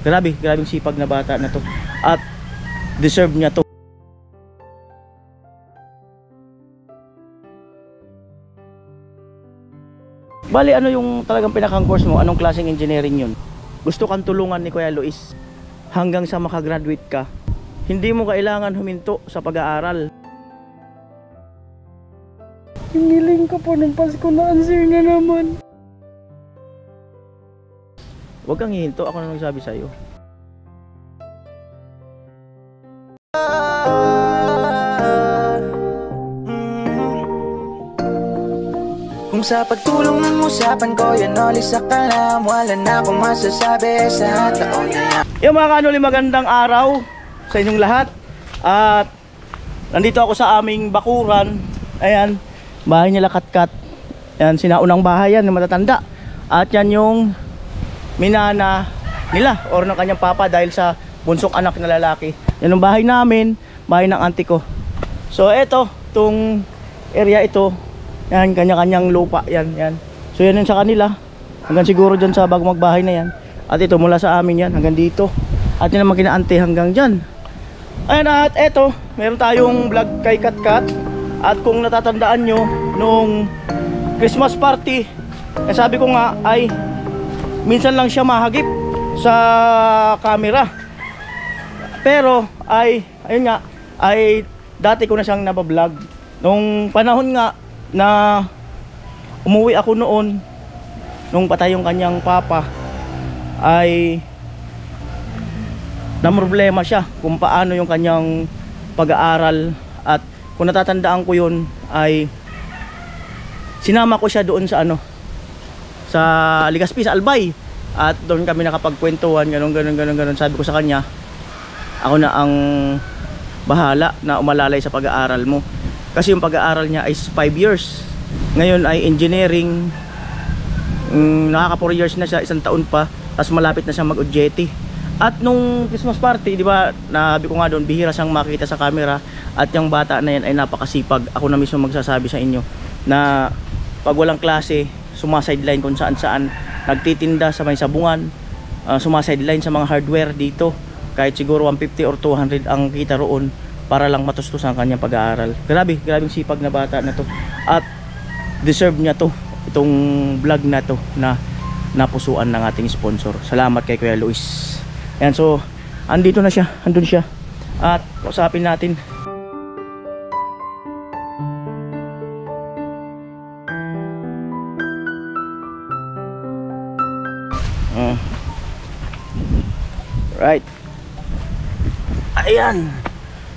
Grabing sipag na bata na to. At deserve niya to. Bali, ano yung talagang pinakang course mo? Anong klaseng engineering yun? Gusto kang tulungan ni Kuya Luis hanggang sa makagraduate ka. Hindi mo kailangan huminto sa pag-aaral. Hiniling ko po ng Pasko na answer na naman. Huwag kang hihinto, ako na nagsabi sa'yo. Kung sa pagtulong ng usapan ko, yan ulit sa kalam. Wala na akong masasabi sa taon na yan. Yung mga kanuli, magandang araw sa inyong lahat. At nandito ako sa aming bakuran. Ayan, bahay nila Katkat. Ayan, sinaunang bahay yan, yung matatanda. At yan yung minana nila or ng kanyang papa dahil sa bunsong anak na lalaki. Yan yung bahay namin, bahay ng auntie ko. So eto, itong area ito, yan, kanya-kanyang lupa, yan. So yan yung sa kanila, hanggang siguro dyan sa bago magbahay na yan. At ito mula sa amin yan, hanggang dito. At yun naman kina-auntie hanggang dyan. Ayan, at eto, meron tayong vlog kay Katkat. At kung natatandaan nyo, nung Christmas party, sabi ko nga ay minsan lang siya mahagip sa camera. Pero ay ayun nga, ay dati ko na siyang nabablog. Nung panahon nga na umuwi ako noon, nung patay yung kanyang papa, ay namroblema siya kung paano yung kanyang pag-aaral. At kung natatandaan ko yun, ay sinama ko siya doon sa ano, sa Legazpi, sa Albay. At doon kami nakapagkwentuhan, ganun. Sabi ko sa kanya, ako na ang bahala na umalalay sa pag-aaral mo. Kasi yung pag-aaral niya ay 5 years. Ngayon ay engineering. Nakaka 4 years na siya, 1 taon pa. Tapos malapit na siyang mag-OJT. At nung Christmas party, di ba, nabi ko nga doon, bihira siyang makita sa camera. At yung bata na yan ay napakasipag. Ako na mismo magsasabi sa inyo na pag walang klase, sumasideline kung saan-saan, nagtitinda sa may sabungan, sumasideline sa mga hardware dito. Kahit siguro 150 or 200 ang kita roon para lang matustos ang kanyang pag-aaral. Grabing sipag na bata na to. At deserve niya to, itong vlog na to na napusuan ng ating sponsor. Salamat kay Kuya Luis. Ayan, so andito na siya, andun siya. At kausapin natin. Right. Ayan.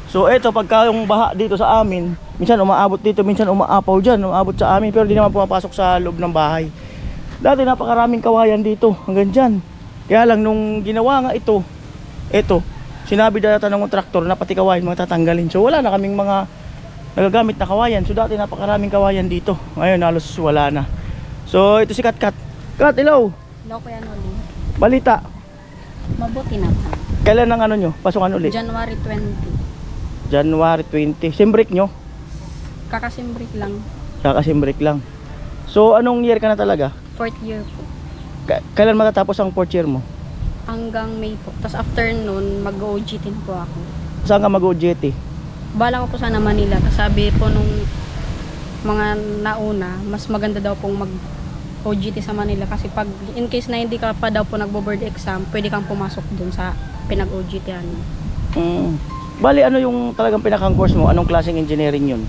So eto, pagka yung baha dito sa amin, minsan umaabot dito, minsan umaapaw dyan, umaabot sa amin, pero di naman pumapasok sa loob ng bahay. Dati napakaraming kawayan dito hanggang dyan. Kaya lang nung ginawa nga ito, eto, sinabi data ng traktor na pati kawayan mga tatanggalin. So wala na kaming mga nagagamit na kawayan. So dati napakaraming kawayan dito, ngayon halos wala na. So ito si Katkat. Kat, hello. Hello, Kuya Noli. Balita. Mabuti naman. Kailan ang ano nyo? Pasukan ulit? January 20. January 20. Simbrik nyo? Kakasimbrik lang. Kakasimbrik lang. So anong year ka na talaga? 4th year po. Kailan matatapos ang 4th year mo? Hanggang May po. Tapos after nun, mag-OJT po ako. Saan ka mag-OJT? Bala ko po sana Manila. Tapos sabi po nung mga nauna, mas maganda daw pong mag-OJT sa Manila. Kasi pag in case na hindi ka pa daw po nagbo-board exam, pwede kang pumasok dun sa pinag-OJT-an mo. Bali, ano yung talagang pinakang course mo? Anong klaseng engineering yun?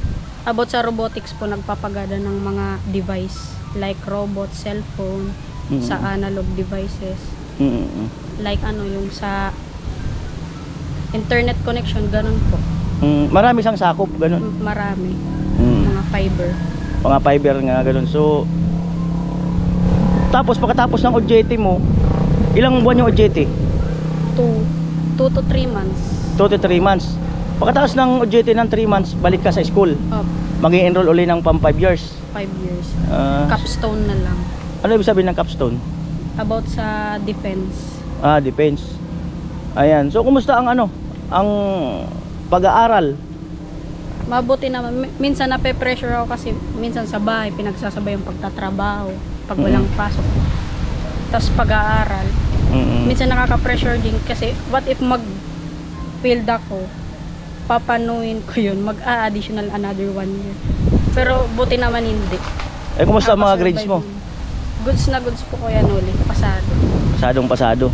About sa robotics po, nagpapagada ng mga device. Like robot, cellphone, sa analog devices. Like ano, yung sa internet connection, ganun po. Marami siyang sakop, ganun? Marami. Mga fiber. Mga fiber nga, ganun. So, tapos pagkatapos ng OJT mo, ilang buwan yung OJT? 2 to 3 months. 2 to 3 months. Pagkatapos ng OJT ng 3 months, balik ka sa school. Mag-i-enroll uli ng pang 5 years. 5 years. Capstone na lang. Ano ibig sabihin ng capstone? About sa defense. Defense. Ayan. So, kumusta ang ano? Ang pag-aaral? Mabuti naman. Minsan nape-pressure ako kasi minsan sa bahay, pinagsasabay yung pagtatrabaho. Pag walang pasok. Tapos pag-aaral. Minsan nakaka-pressure din kasi what if mag-failed ako, papanuin ko yun, mag-additional another 1 year. Pero buti naman hindi. Eh, kumusta ang mga grades mo? Goods na goods po Kuya Noli, pasado. Pasadong pasado.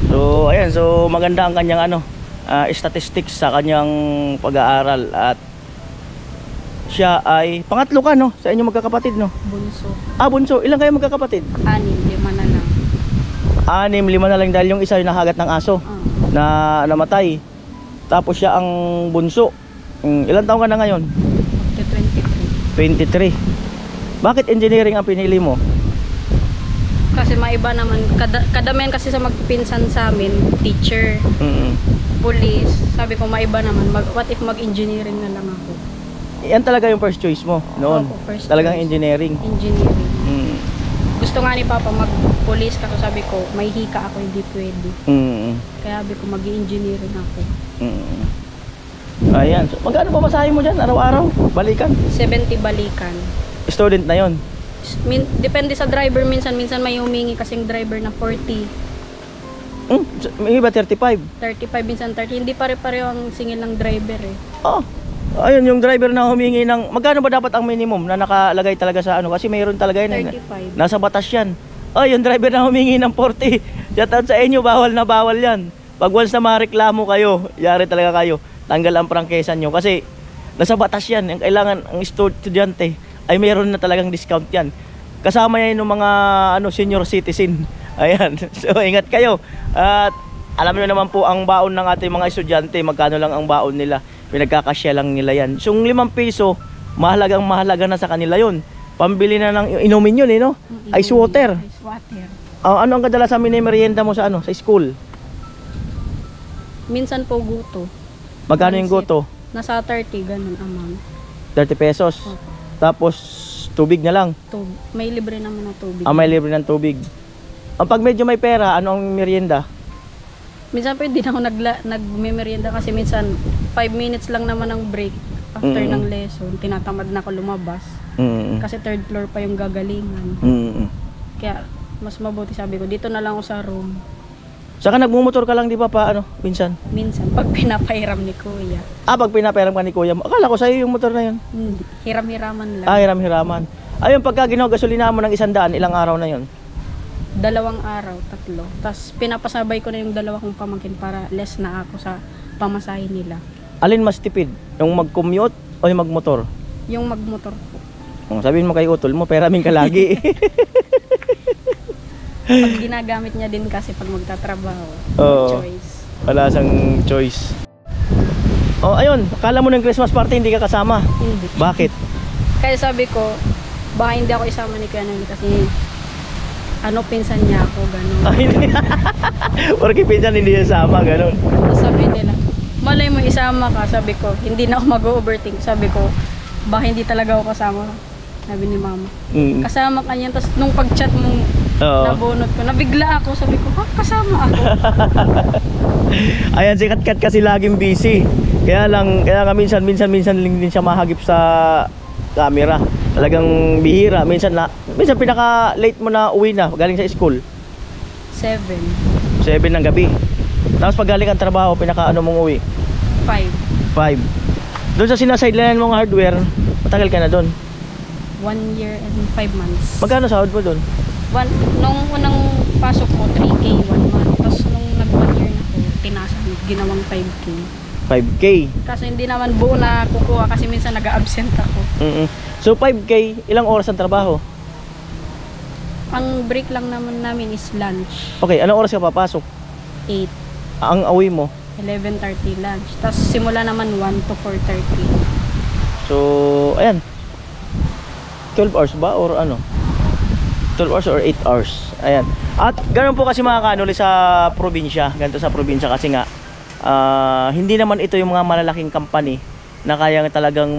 So, ayan. So, maganda ang kanyang statistics sa kanyang pag-aaral. At siya ay pangatlo ka, no? Sa inyong magkakapatid, no? Bunso. Bunso. Ilan kayo magkakapatid? 6, 5 na lang. 6, 5 na lang dahil yung isa yung nahagat ng aso na namatay. Tapos siya ang bunso. Ilan taon ka na ngayon? 23. 23. Bakit engineering ang pinili mo? Kasi maiba naman, kadamihan kasi sa magpinsan sa amin, teacher, police. Sabi ko maiba naman, what if mag-engineering na lang ako? Yan talaga yung first choice mo noon. Opo, first Talagang choice. engineering. Gusto nga ni Papa mag-police, kasi sabi ko, may hika ako, hindi pwede. Kaya sabi ko, mag-engineering ako. Ayan. So, magkano pa masahe mo dyan araw-araw? Balikan? 70 balikan. Student na yon. Depende sa driver, minsan may humingi kasing driver na 40. May iba 35. 35, minsan 30. Hindi pare-pareho ang singil ng driver eh. Ayun, yung driver na humingi ng magkano ba dapat ang minimum na nakalagay talaga sa kasi mayroon talaga yun. 35. Nasa batas yan. Yung driver na humingi ng 40. Shout out sa inyo, bawal na bawal yan. Pag once na mareklamo kayo, yari talaga kayo. Tanggal ang prangkesa nyo kasi nasa batas yan. Ang kailangan ang estudyante ay mayroon na talagang discount yan. Kasama yan yung mga senior citizen. Ayan. So ingat kayo. At alam nyo naman po ang baon ng ating mga estudyante, magkano lang ang baon nila. Pinagkakasya lang nila yan. So yung 5 piso, mahalagang mahalaga na sa kanila yun. Pambili na ng inumin yun no? Ice water. Ice water. Ano ang kadalasan merienda mo sa sa school? Minsan po guto. Magkano yung goto? Nasa 30, ganun amount. 30 pesos. Tapos tubig na lang. May libre naman na tubig. May libre ng tubig. Pag medyo may pera, ano ang merienda? Minsan po hindi na ako nagme-merienda kasi minsan 5 minutes lang naman ang break after ng lesson. Tinatamad na ako lumabas. Kasi 3rd floor pa yung gagalingan. Kaya mas mabuti sabi ko, dito na lang ako sa room. Saka nagmumotor ka lang di ba minsan? Minsan, pag pinapahiram ni Kuya. Pag pinapahiram ka ni Kuya mo. Akala ko sa'yo yung motor na yun. Hiram-hiraman lang. Hiram-hiraman. Ayun, pagka gasolina mo ng 100, ilang araw na yun? 2 araw, 3. Tapos pinapasabay ko na yung 2 kong pamangkin para less na ako sa pamasahe nila. Alin mas tipid? Yung mag-commute o yung magmotor? Yung magmotor po. Sabihin mo kay utol mo, peramin ka lagi. Pag ginagamit niya din kasi pag magtatrabaho. Choice. Wala sang choice. Ayun, akala mo ng Christmas party hindi ka kasama? Hindi. Bakit? Kaya sabi ko, baka hindi ako isama ni Kuya Noli kasi pinsan niya ako, gano'n. Hindi. Porque pinsan hindi niya sama, gano'n. Tapos sabi nila, malay mo isama ka. Sabi ko, hindi na ako mag-overthink. Sabi ko, baka hindi talaga ako kasama. Sabi ni Mama. Kasama ka niyan. Tapos nung pag-chat mong nabunot ko, nabigla ako. Sabi ko, kasama ako. Ayan, si Katkat kasi laging busy. Kaya minsan din siya mahagip sa camera. Talagang bihira. Minsan pinaka-late mo na uwi na galing sa school. 7 ng gabi. Tapos pag galing ang trabaho, pinaka-ano mong uwi? 5. Doon sa sinasideline mong hardware, matagal ka na doon? 1 year and 5 months. Magkano sahod mo doon? Nung unang pasok ko, 3K 1 month. Tapos nung nag-1 year na ko, tinasan, ginawang 5K. 5K? Kasi hindi naman buo na kukuha kasi minsan nag-absent ako. So 5K, ilang oras ang trabaho? Ang break lang naman namin is lunch. Okay, anong oras ka papasok? 8. Ang awi mo? 11:30 lunch. Tapos simula naman 1 to 4:30. So, ayan. 12 hours ba or ano? 12 hours or 8 hours. Ayan. At ganoon po kasi mga kanuli sa probinsya. Ganito sa probinsya kasi nga hindi naman ito yung mga malalaking company na kaya talagang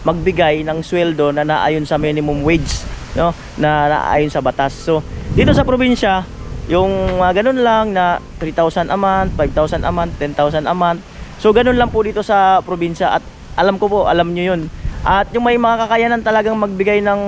magbigay ng sweldo na naayon sa minimum wage, no? Na naayon sa batas. So, dito sa probinsya, yung ganun lang na 3,000 a month, 5,000 a month, 10,000 a month. So, ganun lang po dito sa probinsya at alam ko po, alam nyo yun. At yung may mga kakayanan talagang magbigay ng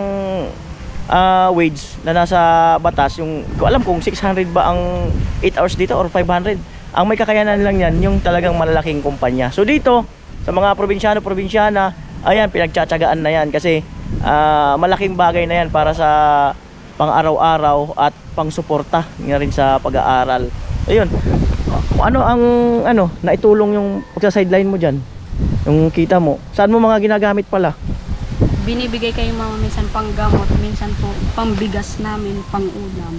wage na nasa batas, yung ko alam kung 600 ba ang 8 hours dito or 500. Ang may kakayanan lang yan yung talagang malalaking kumpanya. So dito sa mga probinsyana, ayan, pinagtsatsagaan na yan kasi malaking bagay na yan para sa pang-araw-araw at pang-suporta nga rin sa pag-aaral. Ayun. Ano ang naitulong yung pagsa-sideline mo diyan? Yung kita mo. Saan mo mga ginagamit pala? Binibigay kayo mama minsan pang gamot, minsan po pambigas namin, pang ulam.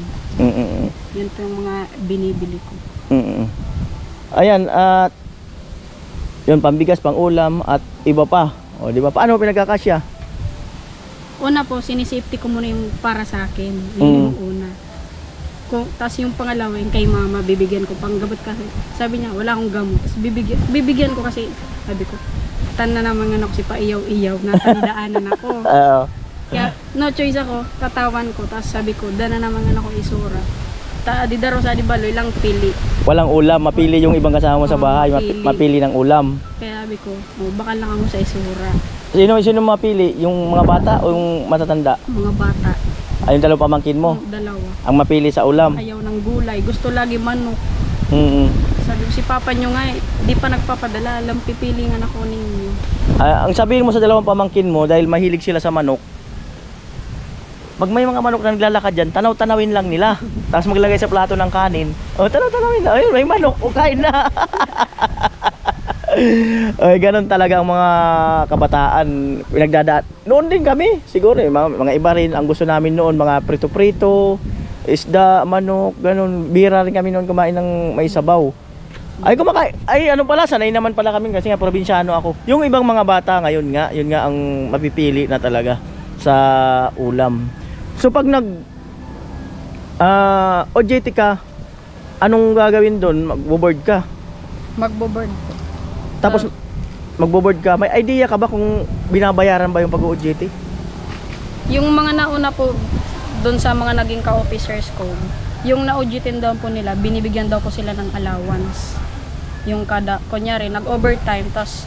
Yun po yung mga binibili ko. Ayan, at yun, pambigas, pang ulam at iba pa. O, di ba? Paano pinagkakasya? Una po, sinisafety ko muna yung para sa akin. Yun yung una. Tapos yung pangalawa, yung kay mama, bibigyan ko pang gamot kasi. Sabi niya, wala akong gamot. Tapos bibigyan ko kasi, sabi ko, na naman anak si paiyaw-iyaw, natandaanan ako. Kaya no choice ako, katawan ko, tapos sabi ko, dana naman ako isura. Di daro sa di baloy lang pili. Walang ulam, mapili yung ibang kasama mo sa bahay, mapili ng ulam. Kaya sabi ko, bakal lang ako sa isura. Sino mapili? Yung mga bata o yung matatanda? Mga bata. Ay, yung dalawang pamangkin mo? Dalawa. Ang mapili sa ulam? Ayaw ng gulay, gusto lagi manok. Sabi ko, si papa nyo nga, di pa nagpapadala, alam pipilingan ako ninyo. Ang sabihin mo sa dalawang pamangkin mo, dahil mahilig sila sa manok, pag may mga manok na naglalakad dyan, tanaw-tanawin lang nila. Tapos maglagay sa plato ng kanin, tanaw-tanawin na, ayun, may manok, kain na. Ay, ganun talaga ang mga kabataan pinagdadaan. Noon din kami, siguro mga iba rin ang gusto namin noon, mga prito-prito, isda, manok, ganun. Bira rin kami noon kumain ng may sabaw. Ay ano pala, sanay naman pala kami kasi nga probinsyano ako. Yung ibang mga bata ngayon nga, yun nga ang mapipili na talaga sa ulam. So pag OJT ka, anong gagawin doon? Magbo-board ka? Magbo-board. Tapos magbo-board ka, may idea ka ba kung binabayaran ba yung pag-OJT? Yung mga nauna po doon sa mga naging ka-officers ko, yung na-OJT daw po nila, binibigyan daw po sila ng allowance. Yung kada, kunyari, nag-overtime, tas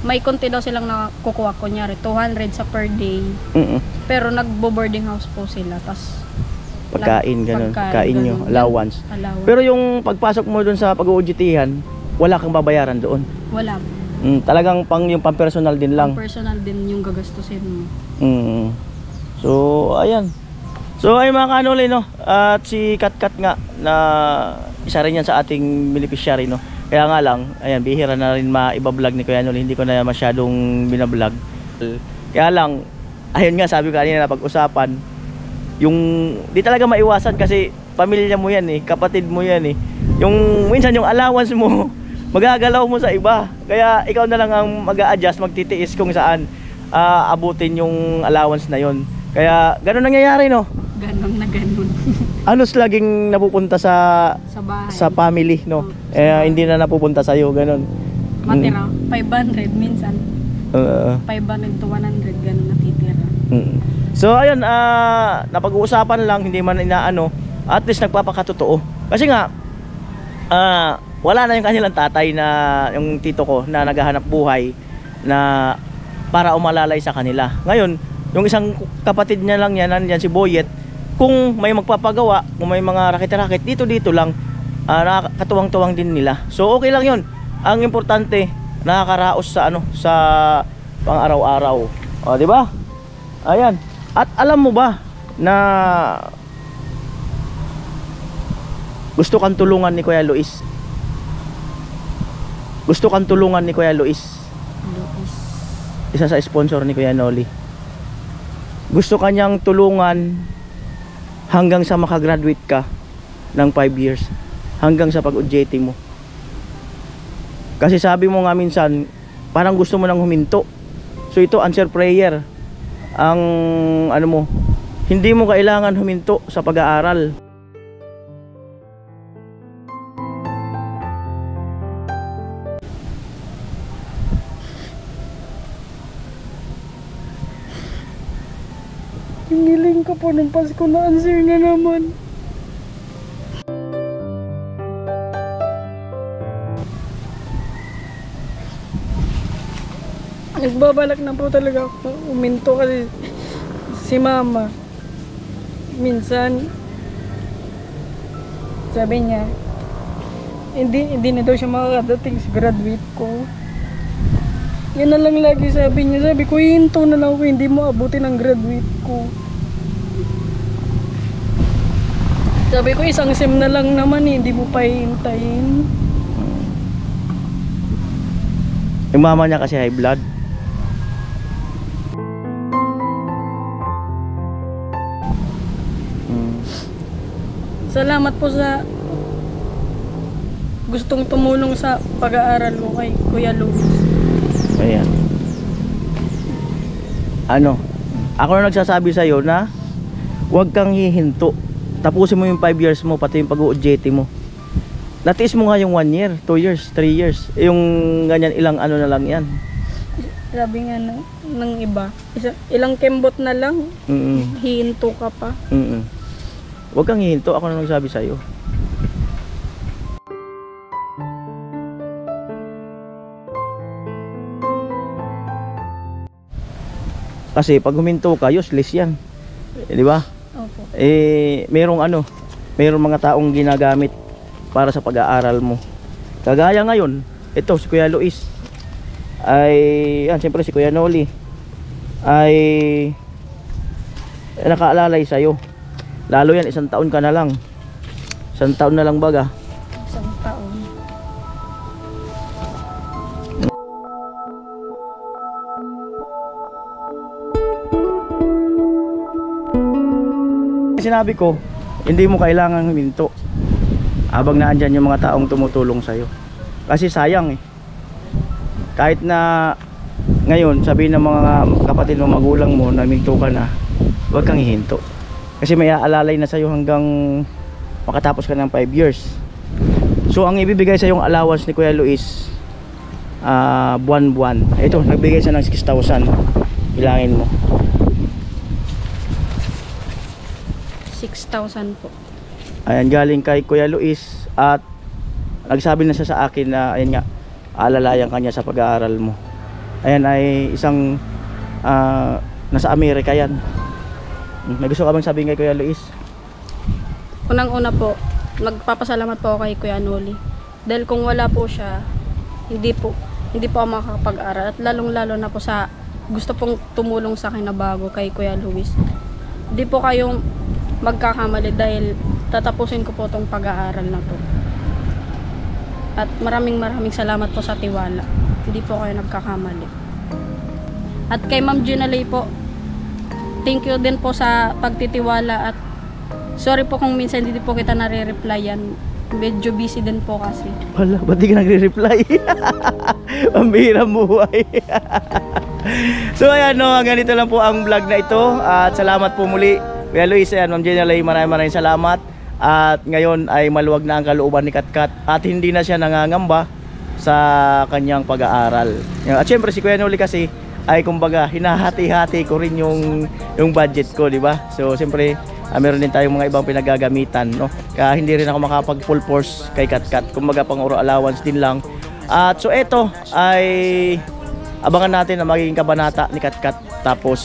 may konti daw silang nakukuha, kunyari, 200 sa per day. Pero nagbo-boarding house po sila, tas pagkain, ganun. Pagkain nyo, allowance. Allowance. Pero yung pagpasok mo doon sa pag-OJT-han, wala kang babayaran doon? Wala. Talagang yung pang-personal din lang? Pang-personal din yung gagastusin mo. So, ayan. So ay mga kanoli, no, at si Katkat nga na isa rin yan sa ating beneficiary, no. Kaya nga lang, ayan, bihira na rin maiba-vlog ni Kuya Noli, hindi ko na masyadong binablog. Kaya lang, ayun nga, sabi ko kanina na pag-usapan, yung di talaga maiwasan kasi pamilya mo yan eh, kapatid mo yan eh. Yung minsan yung allowance mo, magagalaw mo sa iba. Kaya ikaw na lang ang mag-a-adjust, magtitiis kung saan abutin yung allowance na yon. Kaya ganun nangyayari, no. Ganon na ganon. Halos laging napupunta sa bahay, sa family, no. Hindi na napupunta sa iyo, ganun. Matira 500 minsan. 500 to 100 ganon natitira. So ayun, napag-uusapan lang, hindi man inaano, at least nagpapakatotoo. Kasi nga wala na yung kanilang tatay na yung tito ko na naghahanap buhay na para umalalay sa kanila. Ngayon, yung isang kapatid niya lang yan, nandiyan si Boyet, kung may magpapagawa, kung may mga rakit-rakit, dito lang, nakakatuwang-tuwang din nila. So okay lang yun. Ang importante, nakakaraos sa sa pang-araw-araw. O, di ba? Ayan. At alam mo ba na gusto kang tulungan ni Kuya Luis? Gusto kang tulungan ni Kuya Luis? Isa sa sponsor ni Kuya Noli. Gusto kanyang tulungan hanggang sa makagraduate ka ng 5 years, hanggang sa pag-OJT mo. Kasi sabi mo nga minsan, parang gusto mo nang huminto. So ito, answer prayer. Ang ano mo, hindi mo kailangan huminto sa pag-aaral. Hiniling ka po ng Pasko na answer na naman. Nagbabalak na po talaga ako uminto kasi si mama minsan, sabi niya, hindi na daw siya makakadating sa graduate ko. Yan na lang lagi sabi niya. Sabi ko, hinto na lang ako, hindi mo abutin ang graduate ko. Sabi ko, isang sem na lang naman, hindi mo pa hihintayin. Yung mama niya kasi high blood. Salamat po sa gustong tumulong sa pag-aaral ko kay Kuya Luis. Ayan. Ano? Ako na nagsasabi sa'yo na huwag kang hihinto. Tapusin mo yung 5 years mo, pati yung pag-OJT mo. Natiis mo nga yung 1 year, 2 years, 3 years. Yung ganyan, ilang ano na lang yan. Sabi nga ng iba, ilang kembot na lang, hihinto ka pa. Huwag kang hihinto, ako na nagsabi sa'yo. Kasi pag huminto ka, useless yan. Di ba? Opo. Merong mga taong ginagamit para sa pag-aaral mo. Kagaya ngayon, ito si Kuya Luis siyempre si Kuya Noli ay nakaalalay sa'yo. Lalo yan, 1 taon ka na lang. 1 taon na lang baga. 1 taon. Sinabi ko, hindi mo kailangan huminto habang naandyan yung mga taong tumutulong sa'yo. Kasi sayang eh. Kahit na ngayon sabihin ng mga kapatid mo, magulang mo na huminto ka na, huwag kang hihinto. Kasi may aalalay na sa'yo hanggang makatapos ka ng 5 years. So ang ibibigay sa yung allowance ni Kuya Luis, buwan-buwan. Ito, nagbigay siya ng 6,000. Bilangin mo. 6,000 po. Ayan, galing kay Kuya Luis. At nagsabi na siya sa akin na ayan nga, alalayan kanya sa pag-aaral mo. Ayan ay isang nasa Amerika yan. May gusto ka bang sabihin kay Kuya Luis? Unang-una po, nagpapasalamat po ako kay Kuya Noli. Dahil kung wala po siya, hindi po ako makakapag-aral. At lalong-lalo na po sa gusto pong tumulong sa akin na bago kay Kuya Luis. Hindi po kayong magkakamali dahil tatapusin ko po itong pag-aaral na to. At maraming salamat po sa tiwala. Hindi po kayo nagkakamali. At kay Ma'am Junalay po, thank you din po sa pagtitiwala at sorry po kung minsan hindi po kita nare-replyan. Medyo busy din po kasi. Wala, ba't di ka nagre-reply? Pambihirang buhay. So ayan no, ganito lang po ang vlog na ito. At salamat po muli Kuya Luis, Ma'am Junalay, maraming salamat. At ngayon ay maluwag na ang kalooban ni Katkat at hindi na siya nangangamba sa kanyang pag-aaral. At syempre si Kuya Noli kasi ay kumbaga hinahati-hati ko rin yung budget ko, di ba? So syempre meron din tayong mga ibang pinagagamitan, no? Kaya hindi rin ako makapag full force kay Katkat. Kumbaga pang oro allowance din lang. At so eto ay abangan natin na magiging kabanata ni Katkat. Tapos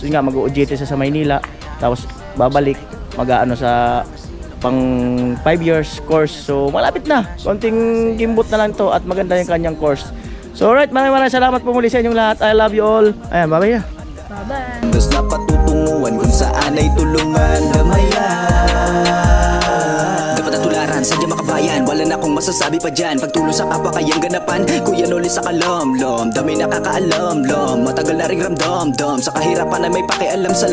yun nga, mag-OJT sa Maynila. Tapos babalik mag-aano sa pang 5 years course. So malapit na, konting gimbot na lang to at maganda yung kanyang course. So alright, maraming salamat po muli sa inyong lahat. I love you all. Ayan, bye bye na. Bye-bye. Tapos napatutunguhan kung saan ay tulungan damayan. Dapat ang tularan, sadya makabayan. Wala na akong masasabi pa dyan. Pagtulong sa kapwa kayang ganapan. Kuya Noli sa kalamlam, dami nakakaalam-lam. Matagal na ring ramdam-dam sa kahirapan ay may pakialam sa